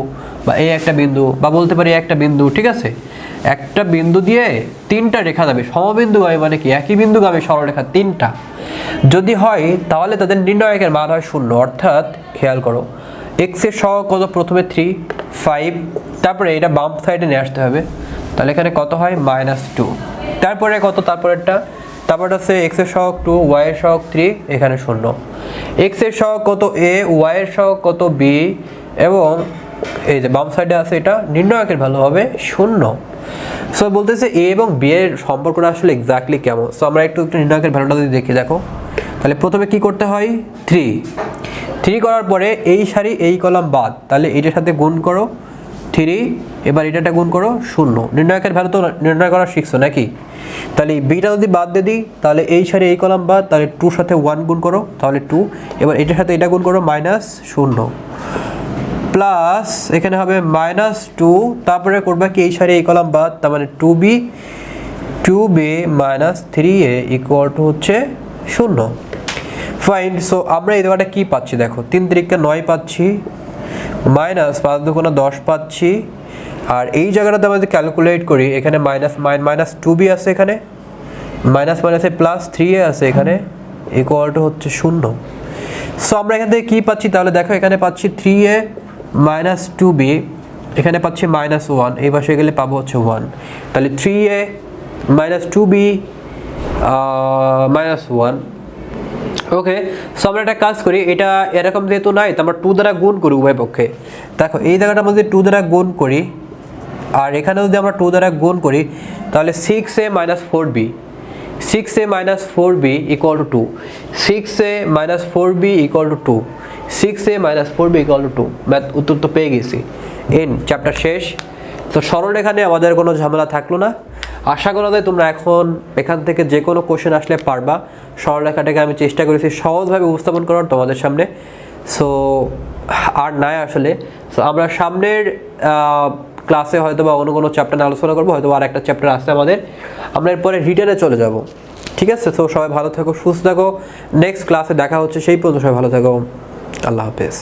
বা এ একটা বিন্দু, বা বলতে পারি একটা বিন্দু। ঠিক আছে, একটা বিন্দু দিয়ে তিনটা রেখা যাবে সমবিন্দুগামী, মানে কি একই বিন্দুগামী সরলরেখা তিনটা যদি হয় তাহলে তাদের নির্ণায়কের মান হয় 0। অর্থাৎ খেয়াল করো, x এর সহগ কত, প্রথমে 3, 5, তারপরে এটা বাম সাইডে নিয়ে আসতে হবে। তাহলে এখানে কত হয়, -2, তারপরে কত, তারপরে হচ্ছে x এর সহগ 2, y এর সহগ 3, এখানে 0। x এর সহগ কত a, y এর সহগ কত b, এবং এই যে বাম সাইডে আছে এটা নির্ণায়কের ভ্যালু হবে 0। সো বলতেছে a এবং b এর সম্পর্কটা আসলে এক্স্যাক্টলি কেমন। সো আমরা একটু নির্ণায়কের ভ্যালুটা যদি দেখি, দেখো তাহলে প্রথমে কি করতে হয়, 3 করার পরে এই সারি এই কলাম বাদ, তাহলে এইটার সাথে গুণ করো 3, এবার এটাটা গুণ করো 0। নির্ণায়কের ভ্যালু তো নির্ণয় করা শিখছো নাকি। তাহলে বিটা যদি বাদ দিয়ে দিই, তাহলে এই সারি এই কলাম বাদ, তাহলে 2 সাথে 1 গুণ করো, তাহলে 2, এবার এটার সাথে এটা গুণ করো -0, প্লাস এখানে হবে -2, তারপরে করবা কি এই সারি এই কলাম বাদ, তার মানে 2b - 3a = হচ্ছে 0। ফাইন। সো আমরা এই জায়গাটা কি পাচ্ছি দেখো, 3 × 3 = 9 পাচ্ছি, -5 × 2 = 10 পাচ্ছি, আর এই জায়গাটাতে আমরা যদি ক্যালকুলেট করি, এখানে -2b আছে, এখানে মাইনাস মাইনাসে +3a আছে, এখানে = হচ্ছে 0। সো আমরা এখান থেকে কি পাচ্ছি, তাহলে দেখো এখানে পাচ্ছি 3a - 2b, এখানে পাচ্ছি -1, এই পাশে গেলে পাবো হচ্ছে 1, তাহলে 3a - 2b -1। ওকে, সো আমরা একটা কাজ করি, এটা এরকম যেহেতু নাই তো আমরা 2 দ্বারা গুণ করি উভয় পক্ষে। দেখো এই জায়গাটা আমরা যদি 2 দ্বারা গুণ করি, আর এখানে যদি আমরা 2 দ্বারা গুণ করি, তাহলে 6a - 4b, 6a - 4b = 2, 6a - 4b = 2, 6a - 4b = 2। Math উত্তর তো পেয়ে গেছি। এন চ্যাপ্টার শেষ। তো সরলরেখা নিয়ে আমাদের কোনো ঝামেলা থাকলো না। আশা করা যায় তোমরা এখন এখান থেকে যে কোনো কোশ্চেন আসলে পারবা। সরলরেখাটাকে আমি চেষ্টা করেছি সহজভাবে উপস্থাপন করার তোমাদের সামনে। সো আর নাই আসলে। সো আমরা সামনের ক্লাসে হয়তো বা অন্য কোনো চ্যাপ্টার নিয়ে আলোচনা করবো, হয়তো আর একটা চ্যাপ্টার আছে আমাদের, আমরা এরপরে রিটেনে চলে যাব। ঠিক আছে, তো সবাই ভালো থাকো, সুস্থ থাকো, নেক্সট ক্লাসে দেখা হচ্ছে, সেই পর্যন্ত সবাই ভালো থাকো, আল্লাহ হাফেজ।